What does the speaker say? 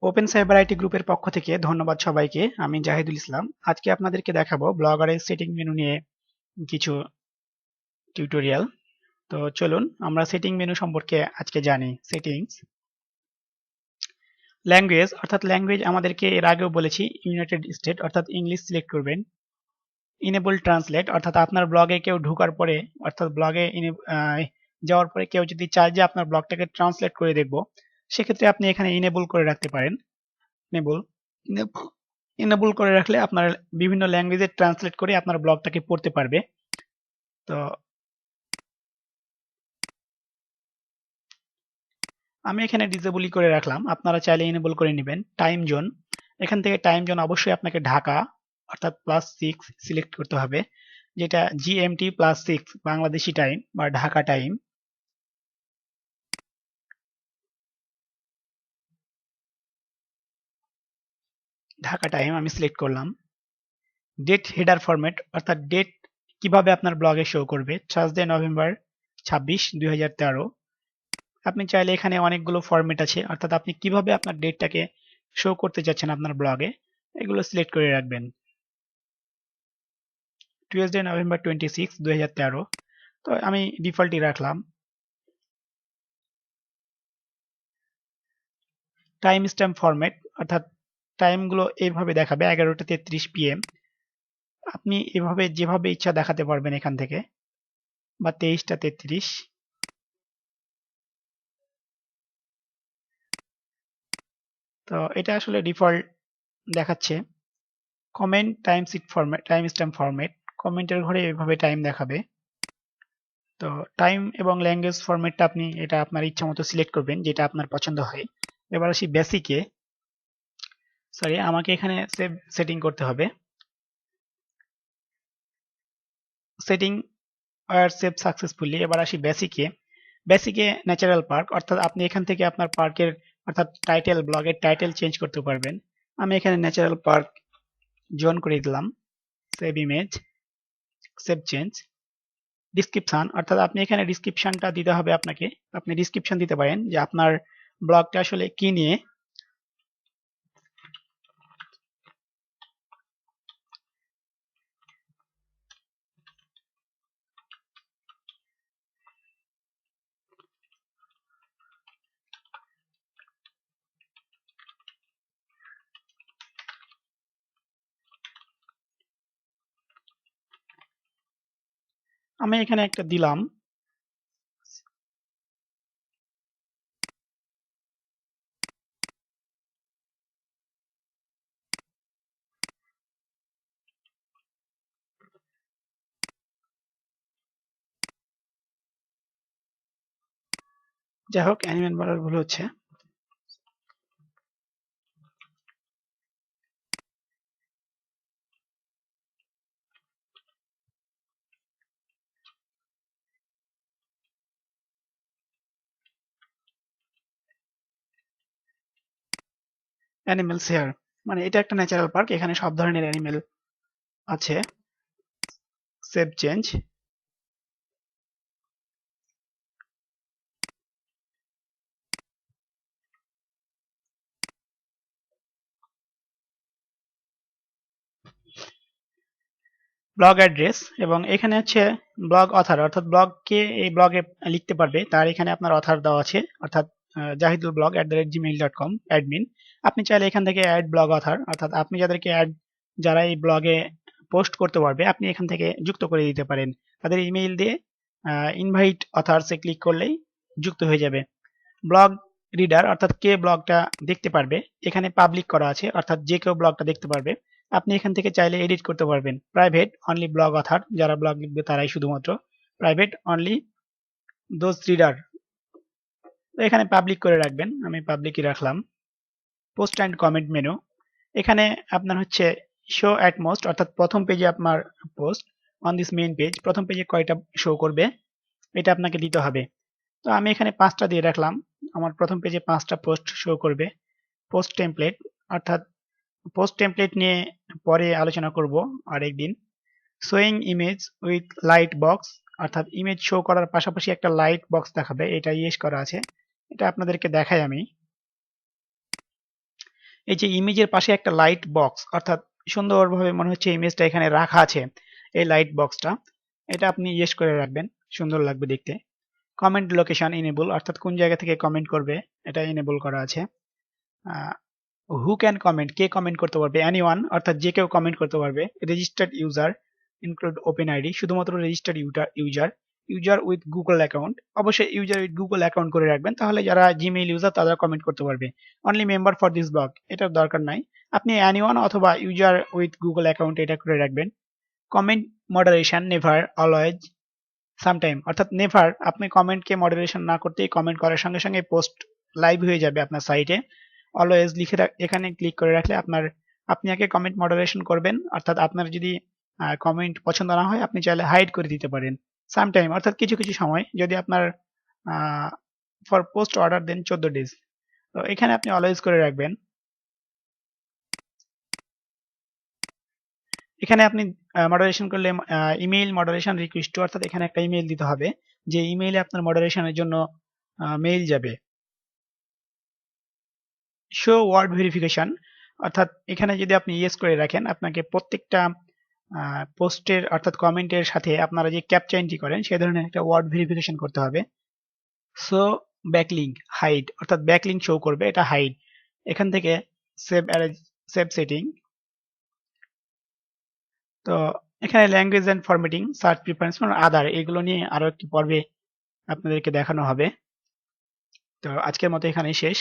Open cyber IT গ্রুপের পক্ষ থেকে ধন্যবাদ সবাইকে। আমি জাহিদুল ইসলাম। আজকে আপনাদেরকে দেখাবো ব্লগারের সেটিং মেনু নিয়ে কিছু টিউটোরিয়াল। তো চলুন আমরা সেটিং মেনু সম্পর্কে আজকে জানি। সেটিংস, ল্যাঙ্গুয়েজ অর্থাৎ ল্যাঙ্গুয়েজ আমাদেরকে এর আগেও বলেছি ইউনাইটেড স্টেট অর্থাৎ ইংলিশ সিলেক্ট করবেন। ইনেবল ট্রান্সলেট অর্থাৎ আপনার ব্লগে কেউ ঢোকার পরে অর্থাৎ ব্লগে যাওয়ার পরে কেউ যদি চায় যে আপনার ব্লগটাকে ট্রান্সলেট করে দেখবো, সেক্ষেত্রে আপনি এখানে ইনেবল করে রাখতে পারেন। ইনেবল ইনেবল করে রাখলে আপনার বিভিন্ন ল্যাঙ্গুয়েজে ট্রান্সলেট করে আপনার ব্লগটাকে পড়তে পারবে। তো আমি এখানে ডিসেবলই করে রাখলাম, আপনারা চাইলে ইনেবল করে নেবেন। টাইম জোন, এখান থেকে টাইম জোন অবশ্যই আপনাকে ঢাকা অর্থাৎ +6 সিলেক্ট করতে হবে, যেটা জিএমটি +6 বাংলাদেশি টাইম বা ঢাকা টাইম। ঢাকা টাইম আমি সিলেক্ট করলাম। ডেট হেডার ফরম্যাট অর্থাৎ ডেট কিভাবে আপনার ব্লগে শো করবে, থার্সডে নভেম্বর 26, 2013। আপনি চাইলে এখানে অনেকগুলো ফরম্যাট আছে, অর্থাৎ আপনি কিভাবে আপনার ডেটটাকে শো করতে চাচ্ছেন আপনার ব্লগে, এগুলো সিলেক্ট করে রাখবেন। Tuesday November 26, 2013। তো আমি ডিফল্টই রাখলাম। টাইম স্ট্যাম্প ফরম্যাট অর্থাৎ টাইমগুলো এইভাবে দেখাবে 11:33 PM। আপনি এভাবে যেভাবে ইচ্ছা দেখাতে পারবেন এখান থেকে, বা 23:33। তো এটা আসলে ডিফল্ট দেখাচ্ছে। Comment time sheet format, timestamp format, কমেন্টের ঘরে এভাবে টাইম দেখাবে। তো টাইম এবং ল্যাঙ্গুয়েজ ফরম্যাটটা আপনি এটা আপনার ইচ্ছা মতো সিলেক্ট করবেন, যেটা আপনার পছন্দ হয়। এবার আসি বেসিকে। সরি, আমাকে এখানে সেভ সেটিং করতে হবে। সেটিং আর সেভ সাকসেসফুলি। এবার আসি বেসিকে। বেসিকে ন্যাচারাল পার্ক অর্থাৎ আপনি এখান থেকে আপনার পার্কের অর্থাৎ টাইটেল, ব্লগের টাইটেল চেঞ্জ করতে পারবেন। আমি এখানে ন্যাচারাল পার্ক জোন করে দিলাম। Save image, save change. Description অর্থাৎ আপনি এখানে ডিসক্রিপশনটা দিতে হবে আপনাকে। আপনি ডিসক্রিপশন দিতে পারেন যে আপনার ব্লগটা আসলে কি নিয়ে। আমি এখানে একটা দিলাম। যাই হোক, অ্যানিমেল বলার ভুল হচ্ছে। অ্যানিমেলস হেয়ার, মানে এটা একটা ন্যাচারাল পার্ক, এখানে সব ধরনের অ্যানিমেল আছে। Save change. ব্লগ অ্যাড্রেস, এবং এখানে হচ্ছে ব্লগ অথার অর্থাৎ ব্লগ কে এই ব্লগে লিখতে পারবে তার এখানে আপনার অথার দেওয়া আছে, অর্থাৎ jahidulblog@gmail.com অ্যাডমিন। আপনি চাইলে এখান থেকে অ্যাড ব্লগ অথার অর্থাৎ আপনি যাদেরকে যারা এই ব্লগে পোস্ট করতে পারবে আপনি এখান থেকে যুক্ত করে দিতে পারেন। তাদের ইমেইল দিয়ে ইনভাইট অথার্সে ক্লিক করলেই যুক্ত হয়ে যাবে। ব্লগ রিডার অর্থাৎ কে ব্লগটা দেখতে পারবে, এখানে পাবলিক করা আছে অর্থাৎ যে কেউ ব্লগটা দেখতে পারবে। আপনি এখান থেকে চাইলে এডিট করতে পারবেন। প্রাইভেট অনলি ব্লগ অথার, যারা ব্লগ লিখবে তারাই শুধুমাত্র। প্রাইভেট অনলি দোজ রিডার, তো এখানে পাবলিক করে রাখবেন, আমি পাবলিকই রাখলাম। পোস্ট অ্যান্ড কমেন্ট মেনু, এখানে আপনার হচ্ছে শো অ্যাট মোস্ট অর্থাৎ প্রথম পেজে আপনার post on this main page, প্রথম পেজে কয়টা শো করবে এটা আপনাকে দিতে হবে। তো আমি এখানে 5টা দিয়ে রাখলাম, আমার প্রথম পেজে 5টা পোস্ট শো করবে। পোস্ট টেমপ্লেট অর্থাৎ পোস্ট টেমপ্লেট নিয়ে পরে আলোচনা করব আরেকদিন। Showing image with light box অর্থাৎ ইমেজ শো করার পাশাপাশি একটা লাইট বক্স দেখাবে, এটা ইয়েস করা আছে, এটা আপনাদেরকে দেখাই আমি। এই যে ইমেজের পাশে একটা লাইট বক্স, অর্থাৎ সুন্দরভাবে মনে হচ্ছে ইমেজটা এখানে রাখা আছে, এই লাইট বক্সটা, এটা আপনি ইয়েস করে রাখবেন, সুন্দর লাগবে দেখতে। কমেন্ট লোকেশন ইনেবল, অর্থাৎ কোন জায়গা থেকে কমেন্ট করবে এটা ইনেবল করা আছে। হু ক্যান কমেন্ট, কে কমেন্ট করতে পারবে, এনিওয়ান অর্থাৎ যে কেউ কমেন্ট করতে পারবে। Registered user include open ID, শুধুমাত্র registered user. User with Google account, অবশ্যই ইউজার উইথ গুগল অ্যাকাউন্ট করে রাখবেন, তাহলে যারা জিমেইল ইউজার তারা কমেন্ট করতে পারবে। Only member for this blog, এটার দরকার নাই, আপনি এনিওয়ান অথবা ইউজার উইথ গুগল অ্যাকাউন্ট এটা করে রাখবেন। Comment moderation never, always, sometime, অর্থাৎ নেভার আপনি কমেন্টকে মডারেশন না করতেই কমেন্ট করার সঙ্গে সঙ্গে পোস্ট লাইভ হয়ে যাবে আপনার সাইটে। অলওয়েজ লিখে এখানে ক্লিক করে রাখলে আপনি আগে কমেন্ট মডারেশন করবেন, অর্থাৎ আপনার যদি কমেন্ট পছন্দ না হয় আপনি চাইলে হাইড করে দিতে পারেন। সামটাইম অর্থাৎ কিছু কিছু সময়, যদি আপনার ফর পোস্ট অর্ডার দেন 14 ডেজ, তো এখানে আপনি অলওয়েজ করে রাখবেন। এখানে আপনি মডারেশন করলে ইমেইল মডারেশন রিকোয়েস্ট টু, অর্থাৎ এখানে একটা ইমেইল দিতে হবে যে ইমেইলে আপনার মডারেশনের জন্য মেইল যাবে। শো ওয়ার্ড ভেরিফিকেশন, অর্থাৎ এখানে যদি আপনি ইয়েস করে রাখেন, আপনাকে প্রত্যেকটা পোস্টের অর্থাৎ কমেন্টের সাথে আপনারা যে ক্যাপচা এন্ট্রি করেন সেই ধরনের একটা ওয়ার্ড ভেরিফিকেশন করতে হবে। সো ব্যাকলিঙ্ক হাইড, অর্থাৎ ব্যাকলিঙ্ক শো করবে, এটা হাইড। এখান থেকে সেভ সেভ সেটিং। তো এখানে language and formatting, search preference other, এগুলো নিয়ে আরো একটি পর্বে আপনাদেরকে দেখানো হবে। তো আজকের মতো এখানেই শেষ।